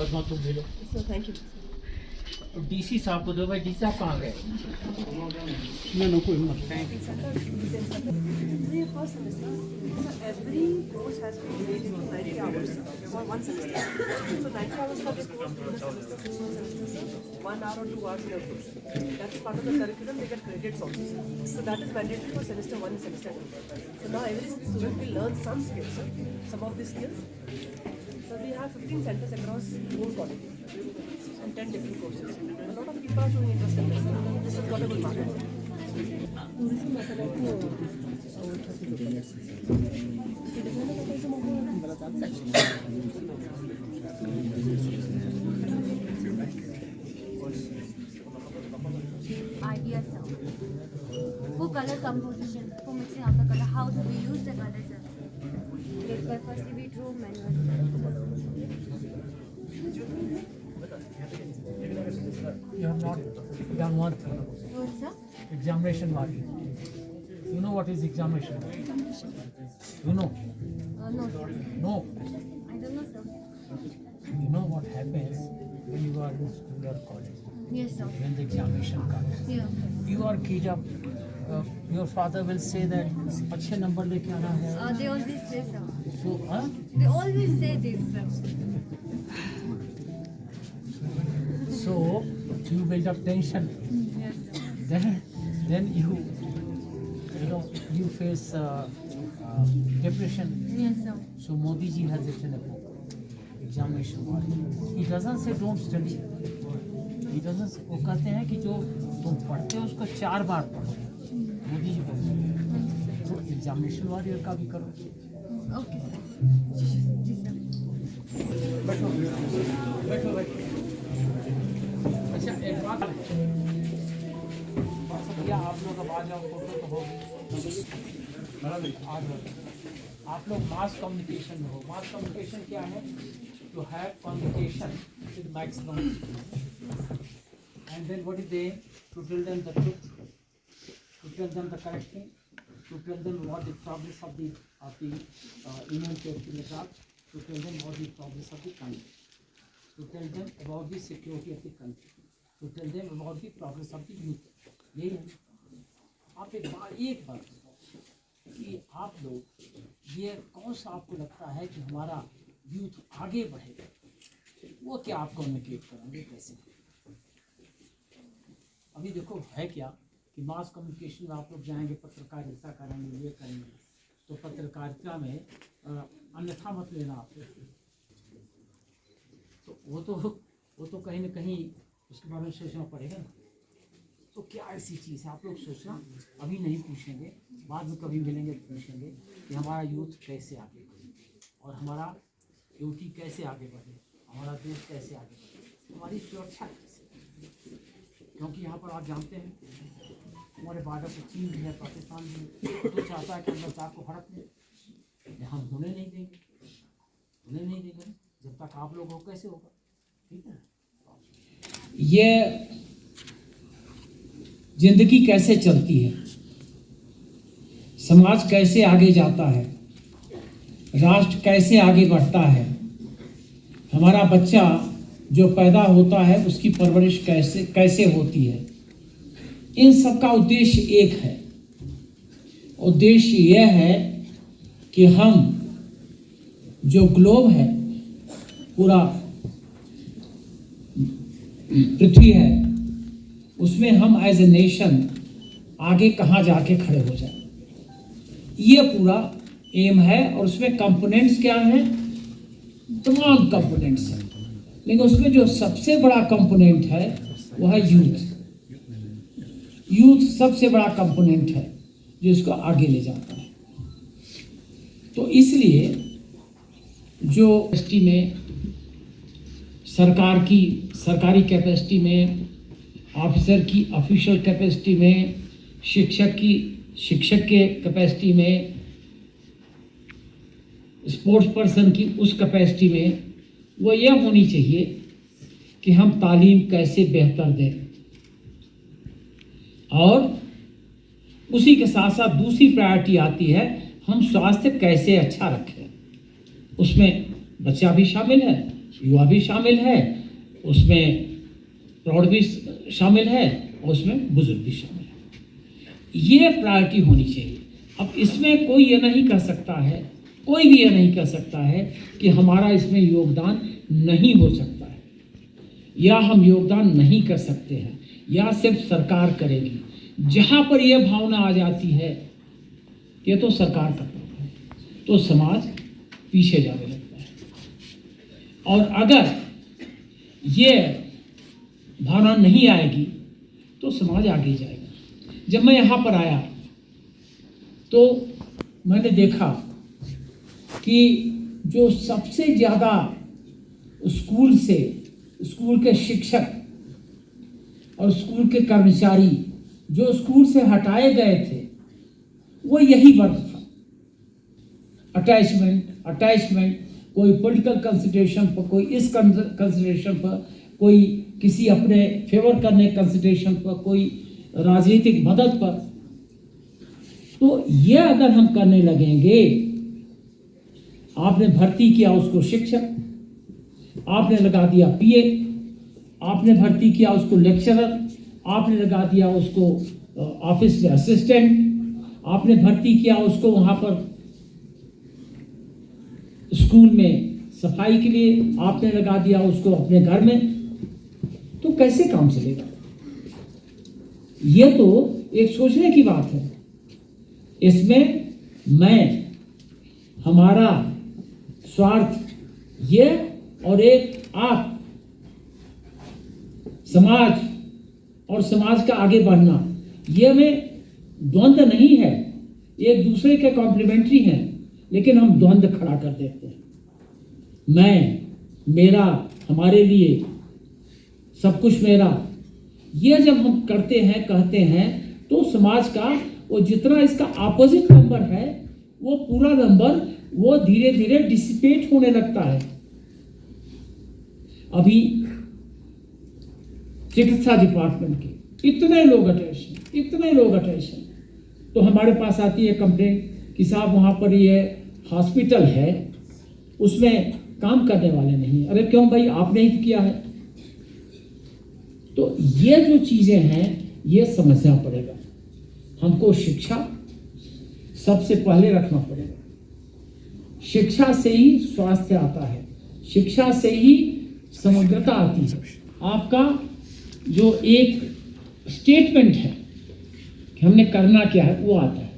पद्मा तुम ले लो। Thank you. DC साहब को दो भाई। डीसी साहब कहाँ गए? First semester, so every course has been divided into 90 hours for one semester. So 90 hours for this course in a semester, 6 semesters, 1 hour or 2 hours in a course. That is part of the curriculum. They get credits also. So that is mandatory for semester 1 and semester 2. So now every student will learn some skills, some of these skills. So we have 15 centers across whole college and 10 different courses. A lot of people are showing interest in this. This has got a good market. Idea, sir. For color composition, for mixing up the color, how do we use the color, sir? Firstly, we drew manually. You have not done one What, sir? examination mark. You know what is examination? You know? No, sir. No. I don't know, sir. You know what happens when you are in school or college? Yes, sir. When the examination comes, Yeah. you are keyed up. Your father will say that अच्छे number लेके आना है. They always say, sir. So, huh? They always say this, sir. So you build up tension. Yes, sir. Then you face depression. Yes, sir. So Modi ji has written a book, examination warning. He doesn't say don't study. He doesn't. वो कहते हैं कि जो तुम पढ़ते हो उसको 4 बार पढ़ो. मोदी जी बोलते हैं तो एग्जामिनेशन वॉरियर का भी करो. Okay, sir. जी, sir. बैठो बैठो बैठो. अच्छा एक बात भैया आप लोग अब आ जाओ. फोटो तो होगी. आप लोग मास कम्युनिकेशन में हो. मास कम्युनिकेशन क्या है? To have communication with maximum. And then what is they? To tell them the truth, to tell them the correct thing, to tell them what the progress of the Union Territory, to tell them what the progress of the country, to tell them about the security of the country, to tell them about the progress of the youth. यही है. आप एक बार कि आप लोग ये कौन सा आपको लगता है कि हमारा यूथ आगे बढ़ेगा, वो क्या आप कम्युनिकेट करेंगे कैसे? अभी देखो है क्या कि मास कम्युनिकेशन में आप लोग जाएंगे, पत्रकारिता करेंगे, ये करेंगे, तो पत्रकारिता में अन्यथा मत लेना आप लोग. तो वो तो कहीं ना कहीं उसके बारे में सोचना पड़ेगा ना. तो क्या ऐसी चीज़ है आप लोग सोचना. अभी नहीं पूछेंगे, बाद में कभी मिलेंगे तो पूछेंगे कि हमारा यूथ कैसे आगे बढ़े और हमारा यूटी कैसे आगे बढ़े, हमारा देश कैसे आगे बढ़े, हमारी सुरक्षा कैसे. क्योंकि यहाँ पर आप जानते हैं हमारे बॉर्डर पर चीन भी है, पाकिस्तान भी है. तो चाहता है कि हम लोग को हड़प लें. हम होने नहीं देंगे जब तक आप लोग हो. कैसे होगा? ठीक है. ये जिंदगी कैसे चलती है, समाज कैसे आगे जाता है, राष्ट्र कैसे आगे बढ़ता है, हमारा बच्चा जो पैदा होता है उसकी परवरिश कैसे होती है, इन सब का उद्देश्य एक है. उद्देश्य यह है कि हम जो ग्लोब है, पूरा पृथ्वी है, उसमें हम एज ए नेशन आगे कहाँ जाके खड़े हो जाए, ये पूरा एम है. और उसमें कंपोनेंट्स क्या हैं? तमाम कंपोनेंट्स हैं, लेकिन उसमें जो सबसे बड़ा कंपोनेंट है वो है यूथ. यूथ सबसे बड़ा कंपोनेंट है जो इसको आगे ले जाता है. तो इसलिए जो कैपेसिटी में सरकारी कैपेसिटी में, ऑफिसर की ऑफिशियल कैपेसिटी में, शिक्षक के कैपेसिटी में, स्पोर्ट्स पर्सन की उस कैपेसिटी में, वो यह होनी चाहिए कि हम तालीम कैसे बेहतर दें और उसी के साथ साथ दूसरी प्रायोरिटी आती है हम स्वास्थ्य कैसे अच्छा रखें. उसमें बच्चा भी शामिल है युवा भी शामिल है, उसमें प्रौढ़ भी शामिल है और उसमें बुजुर्ग भी शामिल है। ये प्रायोरिटी होनी चाहिए। अब इसमें कोई ये नहीं कह सकता है, कोई भी ये नहीं कह सकता है कि हमारा इसमें योगदान नहीं हो सकता है या हम योगदान नहीं कर सकते हैं या सिर्फ सरकार करेगी। जहाँ पर यह भावना आ जाती है ये तो सरकार का काम है, तो समाज पीछे जाने लगता है। और अगर ये भावना नहीं आएगी तो समाज आगे जाएगा। जब मैं यहाँ पर आया तो मैंने देखा कि जो सबसे ज़्यादा स्कूल के शिक्षक और स्कूल के कर्मचारी जो स्कूल से हटाए गए थे वो यही वर्ग था। अटैचमेंट, कोई पॉलिटिकल कंसिडरेशन पर, कोई इस कंसिडरेशन पर, कोई किसी अपने फेवर करने कंसिडरेशन पर, कोई राजनीतिक मदद पर। तो ये अगर हम करने लगेंगे, आपने भर्ती किया उसको शिक्षक, आपने लगा दिया पीए, आपने भर्ती किया उसको लेक्चरर, आपने लगा दिया उसको ऑफिस में असिस्टेंट, आपने भर्ती किया उसको वहाँ पर स्कूल में सफाई के लिए, आपने लगा दिया उसको अपने घर में, तो कैसे काम चलेगा? ये तो एक सोचने की बात है। इसमें हमारा स्वार्थ ये और एक आप समाज और समाज का आगे बढ़ना, ये में द्वंद्व नहीं है, एक दूसरे के कॉम्प्लीमेंट्री हैं, लेकिन हम द्वंद्व खड़ा कर देते हैं। मेरा, हमारे लिए, सब कुछ मेरा, ये जब हम करते हैं, कहते हैं, तो समाज का वो जितना इसका ऑपोजिट नंबर है वो पूरा नंबर वो धीरे धीरे डिसिपेट होने लगता है। अभी चिकित्सा डिपार्टमेंट के इतने लोग अटेंशन, तो हमारे पास आती है कंप्लेंट कि साहब वहाँ पर ये हॉस्पिटल है उसमें काम करने वाले नहीं। अरे क्यों भाई, आपने ही किया है। तो ये जो चीज़ें हैं ये समझना पड़ेगा। हमको शिक्षा सबसे पहले रखना पड़ेगा। शिक्षा से ही स्वास्थ्य आता है, शिक्षा से ही समग्रता आती है। आपका जो एक स्टेटमेंट है कि हमने करना क्या है वो आता है।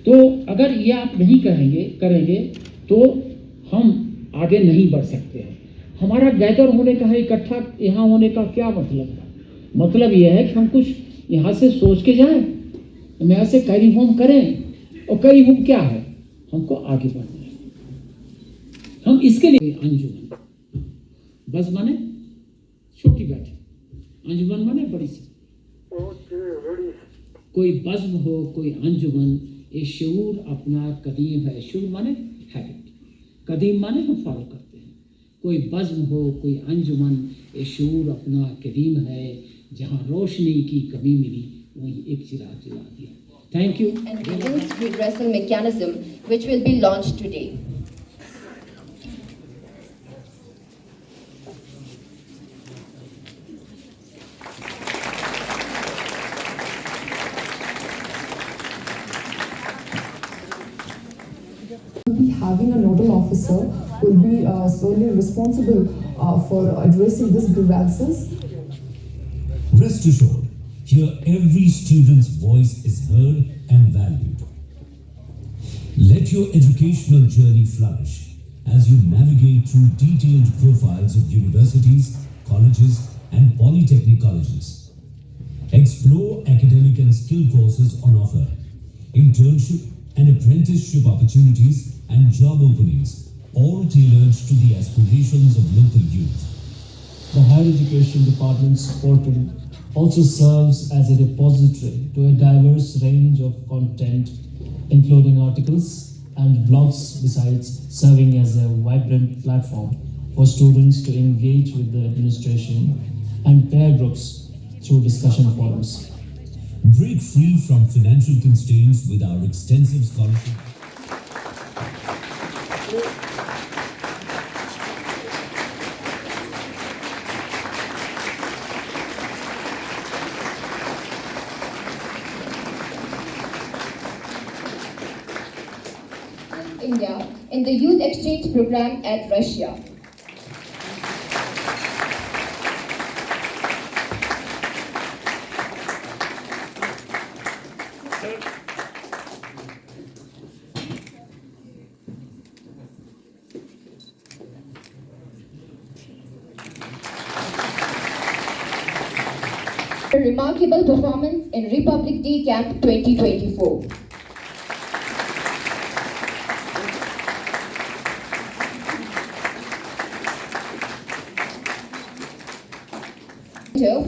तो अगर ये आप नहीं करेंगे तो हम आगे नहीं बढ़ सकते हैं। हमारा गैदर होने का है, इकट्ठा यहाँ होने का क्या मतलब है? मतलब यह है कि हम कुछ यहाँ से सोच के जाएं, हम यहाँ से कैरी होम करें। और कैरी होम क्या है? हमको आगे बढ़ना है। हम इसके लिए अंजुमन, बस माने छोटी बैठी, अंजुमन माने बड़ी सी। कोई बज़्म हो, कोई अंजुमन, ये शऊर अपना कदीम है। शऊर माने हैबिट, कदीम माने हम फॉलो करते हैं। कोई बज़्म हो, कोई अंजुमन, ये शऊर अपना कदीम है। जहाँ रोशनी की कमी मिली वहीं एक चिराग जला दिया। Thank you. And grievance redressal mechanism, which will be launched today. Having a nodal officer will be solely responsible for addressing these grievances. Rest assured, here every student's voice is heard and valued. Let your educational journey flourish as you navigate through detailed profiles of universities, colleges, and polytechnic colleges. Explore academic and skill courses on offer, internship and apprenticeship opportunities, and job openings, all tailored to the aspirations of local youth. The Higher Education Department's portal also serves as a repository to a diverse range of content, including articles and blogs, besides serving as a vibrant platform for students to engage with the administration and peer groups through discussion forums. Break free from financial constraints with our extensive scholarship. in the youth exchange program at Russia. A remarkable performance in Republic Day Camp 2024.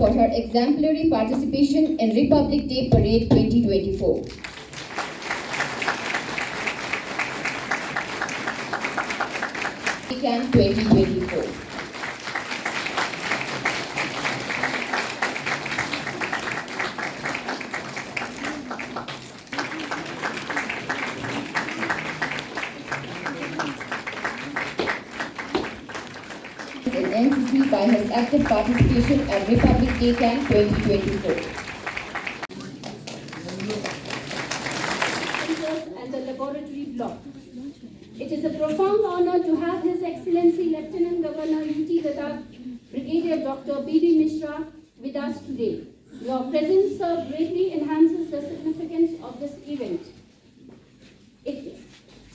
For her exemplary participation in Republic Day Parade 2024. Camp 2024. In NCC by his active participation at Republic Day Camp 2024. And the laboratory block. It is a profound honor to have His Excellency Lieutenant Governor UT Ladakh, Brigadier Dr. B.D. Mishra with us today. Your presence, sir, greatly enhances the significance of this event.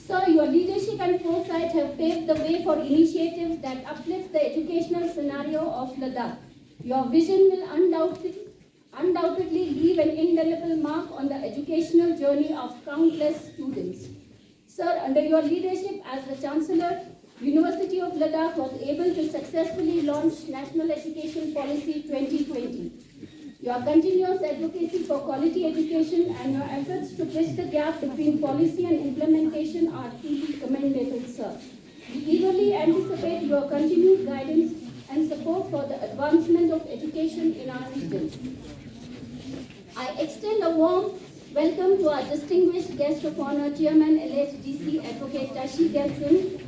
Sir, your leadership and foresight have paved the way for initiatives that uplift the educational scenario of Ladakh. Your vision will undoubtedly leave an indelible mark on the educational journey of countless students. Sir, under your leadership as the Chancellor, University of Ladakh was able to successfully launch National Education Policy 2020. Your continuous advocacy for quality education and your efforts to bridge the gap between policy and implementation are truly commendable, sir. We eagerly anticipate your continued guidance and support for the advancement of education in our region. I extend a warm welcome to our distinguished guest of honor, Chairman LHDC Advocate Tashi Gelson.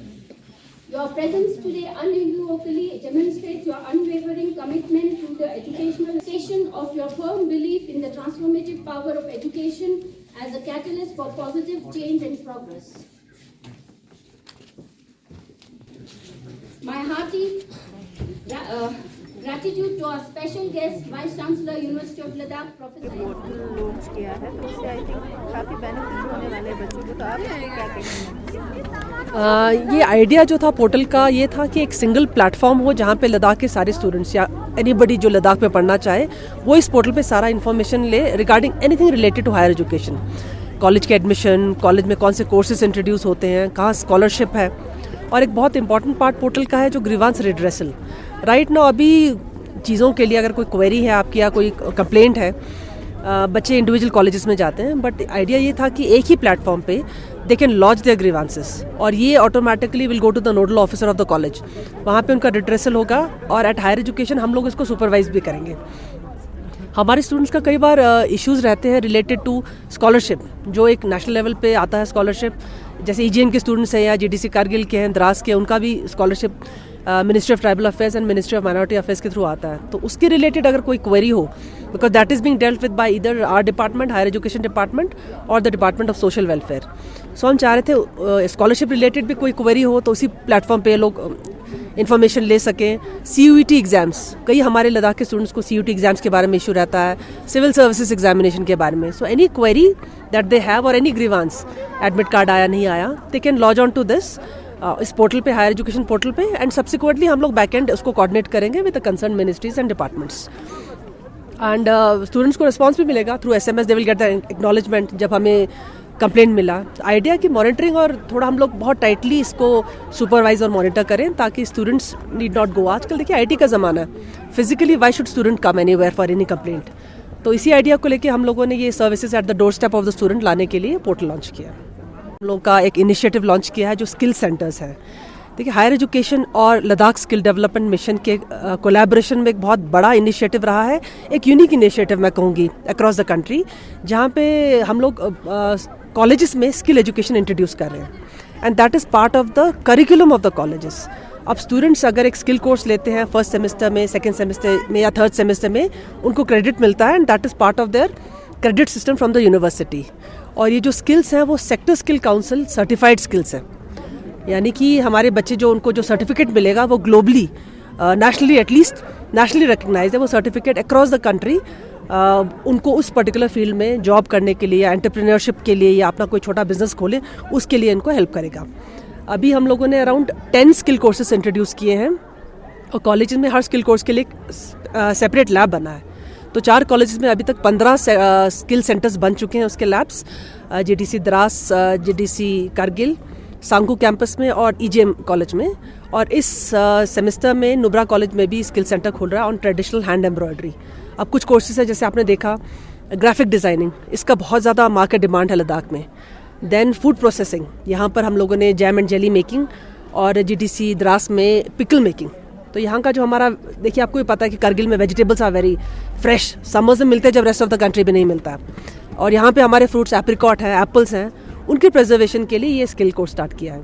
Your presence today unequivocally demonstrates your unwavering commitment to the education of your firm belief in the transformative power of education as a catalyst for positive change and progress. My hearty gratitude to our special guest, Vice Chancellor, University of Ladakh, Professor. Launch किया है तो उससे I think काफ़ी benefits होने वाले हैं बच्चों को, तो आप इसको क्या कहेंगे? ये आइडिया जो था पोर्टल का ये था कि एक सिंगल प्लेटफॉर्म हो जहाँ पे लद्दाख के सारे स्टूडेंट्स या एनीबडी जो लद्दाख में पढ़ना चाहे वो इस पोर्टल पे सारा इन्फॉर्मेशन ले regarding anything related to higher education, college के एडमिशन, कॉलेज में कौन से कोर्सेज इंट्रोड्यूस होते हैं, कहाँ स्कॉलरशिप है, और एक बहुत इंपॉर्टेंट पार्ट पोर्टल का है जो ग्रीवांस रिड्रेसल। राइट नाउ अभी चीज़ों के लिए अगर कोई क्वेरी है आपकी या कोई कंप्लेंट है, बच्चे इंडिविजुअल कॉलेजेस में जाते हैं, बट आइडिया ये था कि एक ही प्लेटफॉर्म पे they can launch their grievances और ये automatically will go to the nodal officer of the college, वहाँ पे उनका रिड्रेसल होगा और एट हायर एजुकेशन हम लोग इसको सुपरवाइज भी करेंगे। हमारे स्टूडेंट्स का कई बार इश्यूज़ रहते हैं रिलेटेड टू स्कॉलरशिप, जो एक नेशनल लेवल पे आता है स्कॉलरशिप, जैसे ईजीएन के स्टूडेंट्स हैं या जीडीसी कारगिल के हैं, द्रास के, उनका भी scholarship ministry of tribal affairs and ministry of minority affairs के थ्रू आता है। तो उसके रिलेटेड अगर कोई क्वेरी हो, because that is being dealt with by either our department, higher education department और the department of social welfare. So हम चाह रहे थे स्कॉलरशिप रिलेटेड भी कोई क्वेरी हो तो उसी प्लेटफॉर्म पे लोग इन्फॉर्मेशन ले सकें। CUET एग्जाम्स, कई हमारे लद्दाख के स्टूडेंट्स को CUET एग्जाम्स के बारे में इशू रहता है, सिविल सर्विसेज एग्जामिनेशन के बारे में। So any query that they have और एनी ग्रीवांस, एडमिट कार्ड आया नहीं आया, they can log on to this इस पोर्टल पे, हायर एजुकेशन पोर्टल पे, एंड सब्सिक्वेंटली हम लोग बैक एंड उसको कोऑर्डिनेट करेंगे with the concern ministries and departments. And students को रिस्पॉन्स भी मिलेगा through SMS, they will get the acknowledgement जब हमें कंप्लेंट मिला। आइडिया कि मॉनिटरिंग और थोड़ा हम लोग बहुत टाइटली इसको सुपरवाइज और मॉनिटर करें ताकि स्टूडेंट्स नीड नॉट गो। आजकल देखिए IT का ज़माना है, physically why should student come anywhere for any complaint. तो इसी आइडिया को लेके हम लोगों ने ये services at the door step of the student लाने के लिए पोर्टल लॉन्च किया। हम लोगों का एक इनिशिएटिव लॉन्च किया है जो स्किल सेंटर्स है। देखिए हायर एजुकेशन और लद्दाख स्किल डेवलपमेंट मिशन के कोलैबोरेशन में एक बहुत बड़ा इनिशिएटिव रहा है, एक यूनिक इनिशिएटिव मैं कहूँगी अक्रॉस द कंट्री, जहाँ पे हम लोग कॉलेजेस में स्किल एजुकेशन इंट्रोड्यूस कर रहे हैं and that is part of the curriculum of the colleges. अब स्टूडेंट्स अगर एक स्किल कोर्स लेते हैं फर्स्ट सेमेस्टर में, सेकेंड सेमेस्टर में या थर्ड सेमेस्टर में, उनको क्रेडिट मिलता है and that is part of their credit system from the university. और ये जो स्किल्स हैं वो sector skill council certified skills हैं। यानी कि हमारे बच्चे जो उनको जो सर्टिफिकेट मिलेगा वो globally nationally at least nationally recognise है वो सर्टिफिकेट अक्रॉस द कंट्री उनको उस पर्टिकुलर फील्ड में जॉब करने के लिए या एंटरप्रेन्योरशिप के लिए या अपना कोई छोटा बिजनेस खोले उसके लिए इनको हेल्प करेगा। अभी हम लोगों ने अराउंड 10 स्किल कोर्सेज इंट्रोड्यूस किए हैं और कॉलेज में हर स्किल कोर्स के लिए सेपरेट लैब बना है। तो 4 कॉलेजेस में अभी तक 15 स्किल सेंटर्स बन चुके हैं उसके labs, JDC Dras, JDC Kargil, सांगू कैंपस में और EGM कॉलेज में। और इस सेमेस्टर में नुब्रा कॉलेज में भी स्किल सेंटर खुल रहा है ऑन ट्रेडिशनल हैंड एम्ब्रॉयडरी। अब कुछ कोर्सेज है जैसे आपने देखा ग्राफिक डिज़ाइनिंग, इसका बहुत ज़्यादा मार्केट डिमांड है लद्दाख में। देन फूड प्रोसेसिंग, यहाँ पर हम लोगों ने जैम एंड जेली मेकिंग और JDC द्रास में पिकल मेकिंग। तो यहाँ का जो हमारा देखिए आपको भी पता है कि कारगिल में vegetables are very fresh, summers में मिलते हैं जब रेस्ट ऑफ द कंट्री में नहीं मिलता है। और यहाँ पे हमारे फ्रूट्स एप्रिकॉट हैं, एप्पल्स हैं, उनके प्रिजर्वेशन के लिए ये स्किल कोर्स स्टार्ट किया है।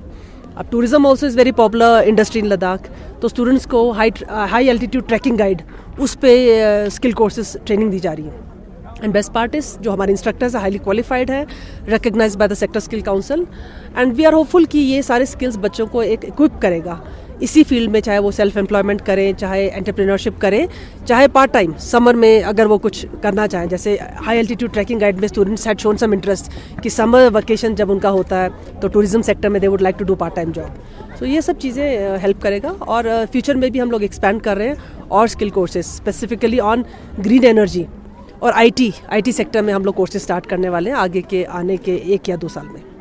अब tourism also is very popular industry in Ladakh, तो स्टूडेंट्स को हाई एल्टीट्यूड ट्रैकिंग गाइड उस पर स्किल कोर्सेज ट्रेनिंग दी जा रही है। एंड बेस्ट पार्ट इज जो हमारे इंस्ट्रक्टर्स हैं हाईली क्वालिफाइड है, recognised by the sector skill council, and we are hopeful कि ये सारे स्किल्स बच्चों को एक इक्विप करेगा इसी फील्ड में, चाहे वो सेल्फ एम्प्लॉयमेंट करें, चाहे एंटरप्रेन्योरशिप करें, चाहे पार्ट टाइम समर में अगर वो कुछ करना चाहें। जैसे हाई एल्टीट्यूड ट्रैकिंग गाइड में students had shown some interest कि समर वेकेशन जब उनका होता है तो टूरिज्म सेक्टर में they would like to do part time job. So ये सब चीज़ें हेल्प करेगा। और फ्यूचर में भी हम लोग एक्सपैंड कर रहे हैं और skill courses specifically on green energy और IT सेक्टर में हम लोग कोर्सेज स्टार्ट करने वाले हैं आगे के आने के 1 या 2 साल में।